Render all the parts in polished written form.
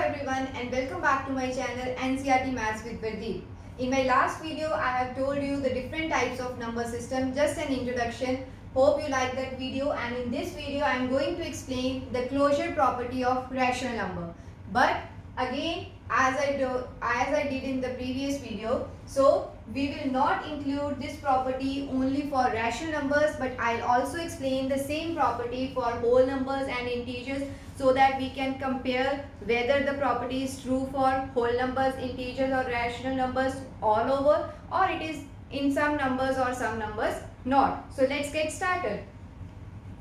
everyone and welcome back to my channel NCERT Maths with Pradeep. In my last video, I have told you the different types of number system, just an introduction. Hope you like that video, and in this video I am going to explain the closure property of rational number. But again, as I did in the previous video, so we will not include this property only for rational numbers, but I'll also explain the same property for whole numbers and integers, so that we can compare whether the property is true for whole numbers, integers or rational numbers all over, or it is in some numbers or some numbers not. So let's get started.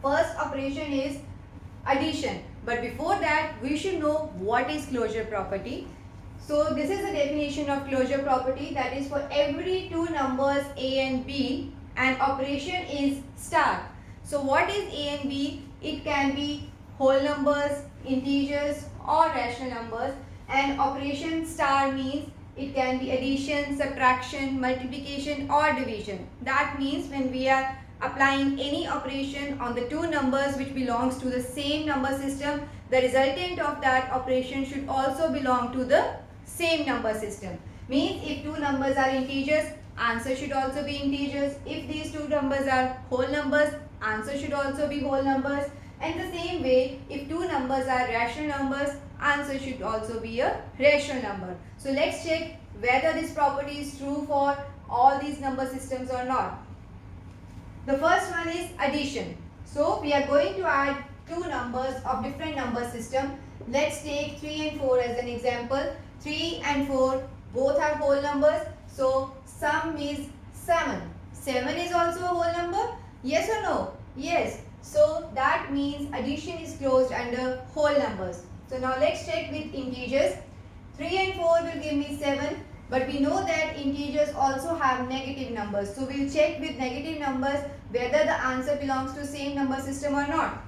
First operation is addition, but before that we should know what is closure property. So this is the definition of closure property, that is for every two numbers a and b, an operation is star. So what is a and b? It can be whole numbers, integers or rational numbers, and operation star means it can be addition, subtraction, multiplication or division. That means when we are applying any operation on the two numbers which belongs to the same number system, the resultant of that operation should also belong to the same number system. Means if two numbers are integers, answer should also be integers. If these two numbers are whole numbers, answer should also be whole numbers. And the same way, if two numbers are rational numbers, answer should also be a rational number. So let's check whether this property is true for all these number systems or not. The first one is addition. So we are going to add two numbers of different number system. Let's take 3 and 4 as an example. 3 and 4 both are whole numbers. So sum is 7. 7 is also a whole number? Yes or no? Yes. So that means addition is closed under whole numbers. So now let's check with integers. 3 and 4 will give me 7. But we know that integers also have negative numbers. So we'll check with negative numbers whether the answer belongs to same number system or not.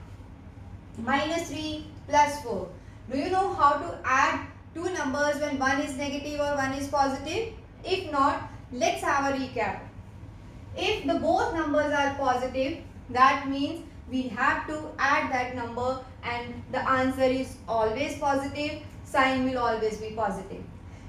Minus 3 plus 4. Do you know how to add two numbers when one is negative or one is positive? If not, let's have a recap. If the both numbers are positive, that means we have to add that number and the answer is always positive, sign will always be positive.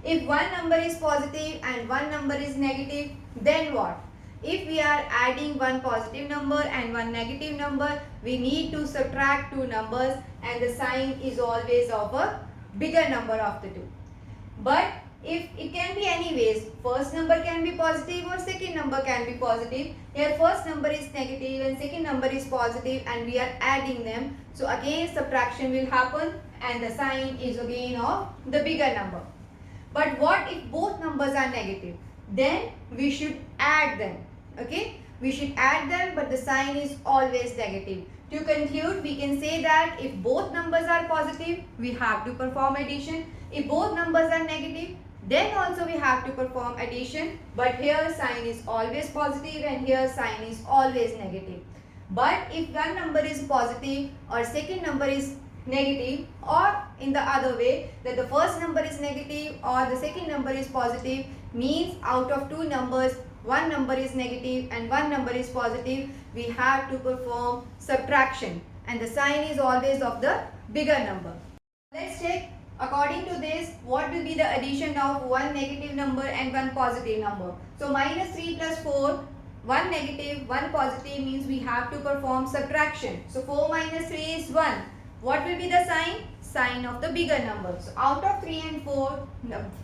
If one number is positive and one number is negative, then what? If we are adding one positive number and one negative number, we need to subtract two numbers and the sign is always of a bigger number of the two. But if it can be anyways, first number can be positive or second number can be positive. Here first number is negative and second number is positive and we are adding them. So again subtraction will happen and the sign is again of the bigger number. But what if both numbers are negative? Then we should add them. Okay? We should add them, but the sign is always negative. To conclude, we can say that if both numbers are positive, we have to perform addition. If both numbers are negative, then also we have to perform addition. But here sign is always positive and here sign is always negative. But if one number is positive or second number is negative, or in the other way that the first number is negative or the second number is positive, means out of two numbers one number is negative and one number is positive, we have to perform subtraction and the sign is always of the bigger number. Let's check according to this what will be the addition of one negative number and one positive number. So minus 3 plus 4, one negative, one positive, means we have to perform subtraction. So 4 minus 3 is 1. What will be the sign? Sign of the bigger number. So out of 3 and 4,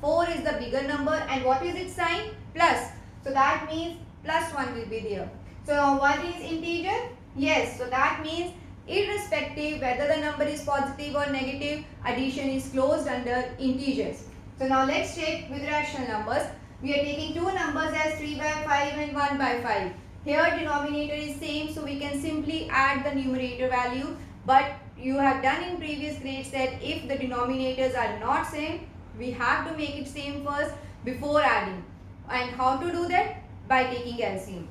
4 is the bigger number and what is its sign? Plus. So that means plus 1 will be there. So now what is integer? Yes. So that means irrespective whether the number is positive or negative, addition is closed under integers. So now let's check with rational numbers. We are taking two numbers as 3 by 5 and 1 by 5. Here denominator is same, so we can simply add the numerator value. But you have done in previous grades that if the denominators are not same, we have to make it same first before adding. And how to do that? By taking LCM.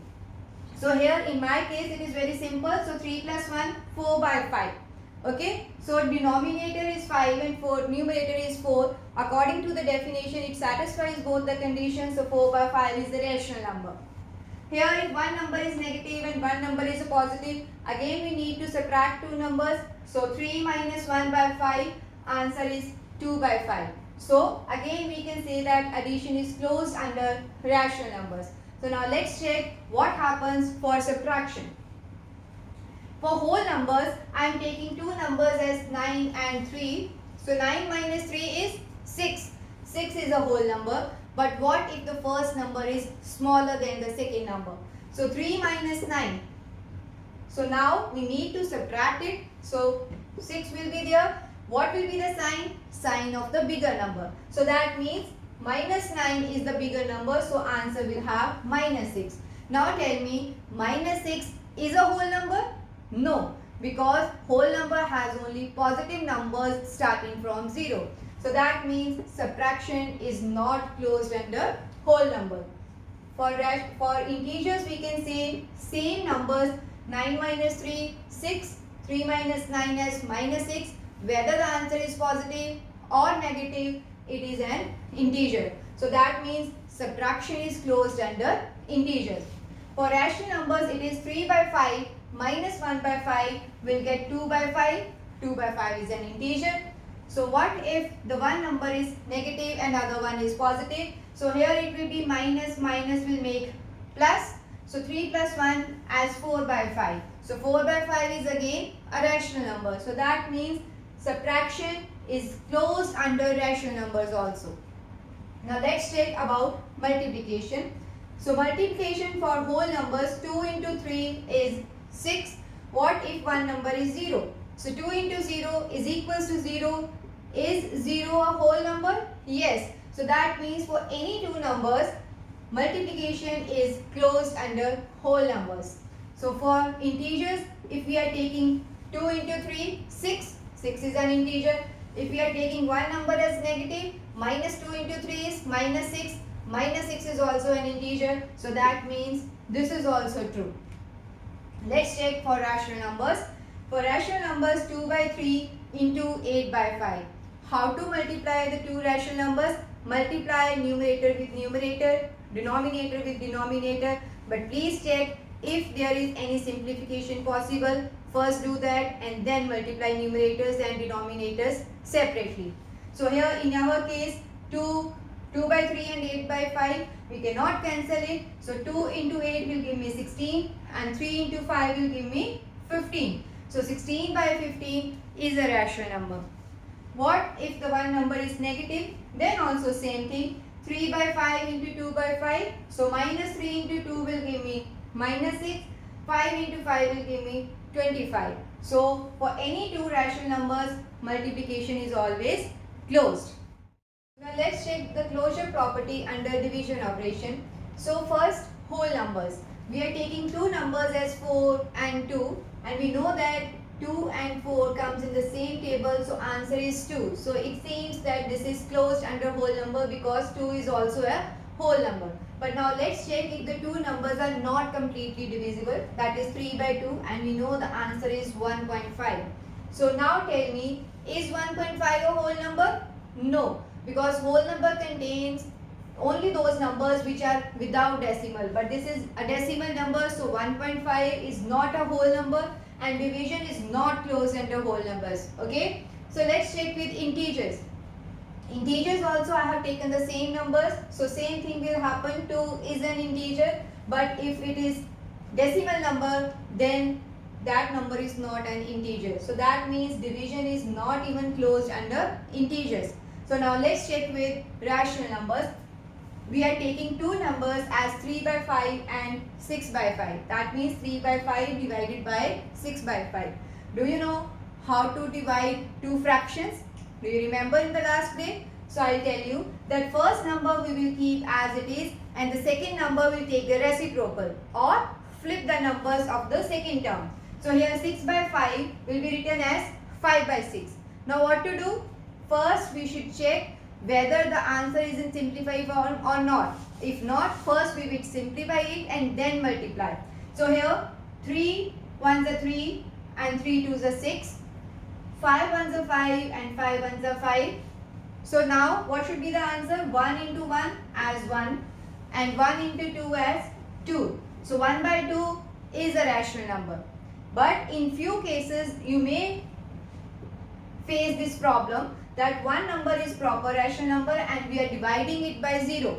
So here in my case it is very simple. So 3 plus 1, 4 by 5. Okay. So denominator is 5 and 4, numerator is 4. According to the definition, it satisfies both the conditions. So 4 by 5 is the rational number. Here if one number is negative and one number is a positive, again we need to subtract two numbers. So 3 minus 1 by 5, answer is 2 by 5. So again we can say that addition is closed under rational numbers. So now let's check what happens for subtraction. For whole numbers, I am taking two numbers as 9 and 3. So 9 minus 3 is 6. 6 is a whole number. But what if the first number is smaller than the second number? So 3 minus 9. So now we need to subtract it. So 6 will be there. What will be the sign? Sign of the bigger number. So that means minus 9 is the bigger number. So answer will have minus 6. Now tell me, minus 6 is a whole number? No, because whole number has only positive numbers starting from 0. So that means subtraction is not closed under whole number. For integers we can say same numbers, 9 minus 3, 6, 3 minus 9 as minus 6. Whether the answer is positive or negative, it is an integer. So that means subtraction is closed under integers. For rational numbers, it is 3 by 5 minus 1 by 5 will get 2 by 5. 2 by 5 is an integer. So what if the one number is negative and other one is positive? So here it will be minus will make plus. So 3 plus 1 as 4 by 5. So 4 by 5 is again a rational number. So that means subtraction is closed under rational numbers also. Now let's check about multiplication. So multiplication for whole numbers, 2 into 3 is 6. What if one number is 0? So 2 into 0 is equals to 0. Is 0 a whole number? Yes. So that means for any two numbers, multiplication is closed under whole numbers. So for integers, if we are taking 2 into 3, 6. 6 is an integer. If we are taking one number as negative, minus 2 into 3 is minus 6. Minus 6 is also an integer. So that means this is also true. Let's check for rational numbers. For rational numbers, 2 by 3 into 8 by 5. How to multiply the two rational numbers? Multiply numerator with numerator, denominator with denominator. But please check if there is any simplification possible. First do that and then multiply numerators and denominators separately. So here in our case, 2 by 3 and 8 by 5, we cannot cancel it. So 2 into 8 will give me 16 and 3 into 5 will give me 15. So 16 by 15 is a rational number. What if the one number is negative? Then also same thing. 3 by 5 into 2 by 5. So minus 3 into 2 will give me minus 6. 5 into 5 will give me 25. So for any two rational numbers, multiplication is always closed. Now let's check the closure property under division operation. So first, whole numbers. We are taking two numbers as 4 and 2, and we know that 2 and 4 comes in the same table, so answer is 2. So it seems that this is closed under whole number because 2 is also a whole number. But now let's check if the two numbers are not completely divisible, that is 3 by 2, and we know the answer is 1.5. So now tell me, is 1.5 a whole number? No, because whole number contains only those numbers which are without decimal, but this is a decimal number, so 1.5 is not a whole number and division is not closed under whole numbers. Okay, so let's check with integers. Integers also I have taken the same numbers, so same thing will happen. 2 is an integer, but if it is decimal number, then that number is not an integer. So that means division is not even closed under integers. So now let's check with rational numbers. We are taking two numbers as 3 by 5 and 6 by 5. That means 3 by 5 divided by 6 by 5. Do you know how to divide two fractions? Do you remember in the last day? So I will tell you that first number we will keep as it is and the second number will take the reciprocal or flip the numbers of the second term. So here 6 by 5 will be written as 5 by 6. Now what to do? First we should check whether the answer is in simplify form or not. If not, first we will simplify it and then multiply. So here 3 ones are 3 and 3 twos are 6. 5 ones are 5 and 5 ones are 5. So now what should be the answer? 1 into 1 as 1 and 1 into 2 as 2. So 1 by 2 is a rational number. But in few cases you may face this problem that one number is proper rational number and we are dividing it by 0.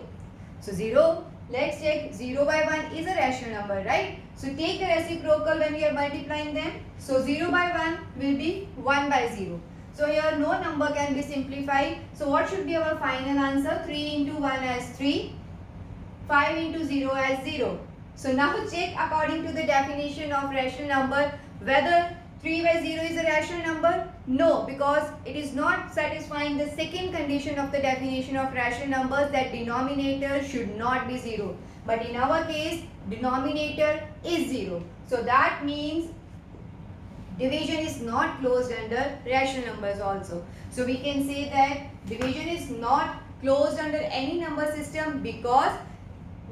So 0, let's check, 0 by 1 is a rational number, right? So take the reciprocal when we are multiplying them. So 0 by 1 will be 1 by 0. So here no number can be simplified. So what should be our final answer? 3 into 1 as 3, 5 into 0 as 0. So now check according to the definition of rational number whether 3 by 0 is a rational number. No, because it is not satisfying the second condition of the definition of rational numbers, that denominator should not be 0. But in our case, denominator is 0. So that means division is not closed under rational numbers also. So we can say that division is not closed under any number system because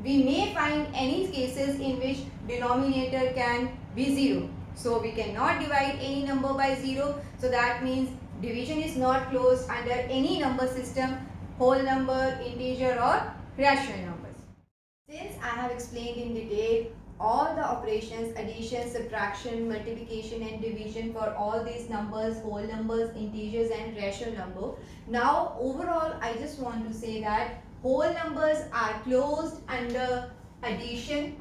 we may find any cases in which denominator can be 0. So we cannot divide any number by 0. So that means division is not closed under any number system, whole number, integer or rational numbers. Since I have explained in detail all the operations, addition, subtraction, multiplication and division for all these numbers, whole numbers, integers and rational number. Now overall I just want to say that whole numbers are closed under addition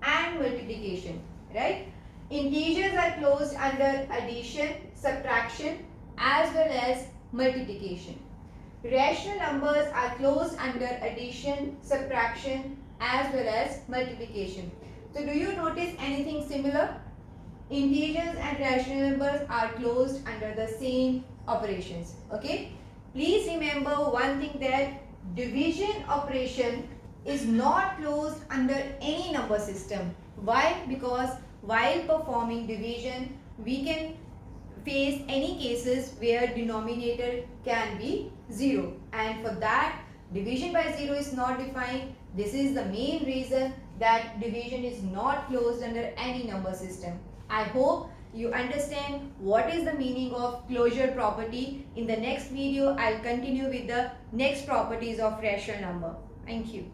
and multiplication, right? Integers are closed under addition, subtraction as well as multiplication. Rational numbers are closed under addition, subtraction as well as multiplication. So do you notice anything similar? Integers and rational numbers are closed under the same operations. Okay. Please remember one thing, that division operation is not closed under any number system. Why? Because while performing division, we can face any cases where denominator can be 0. And for that, division by 0 is not defined. This is the main reason that division is not closed under any number system. I hope you understand what is the meaning of closure property. In the next video, I'll continue with the next properties of rational number. Thank you.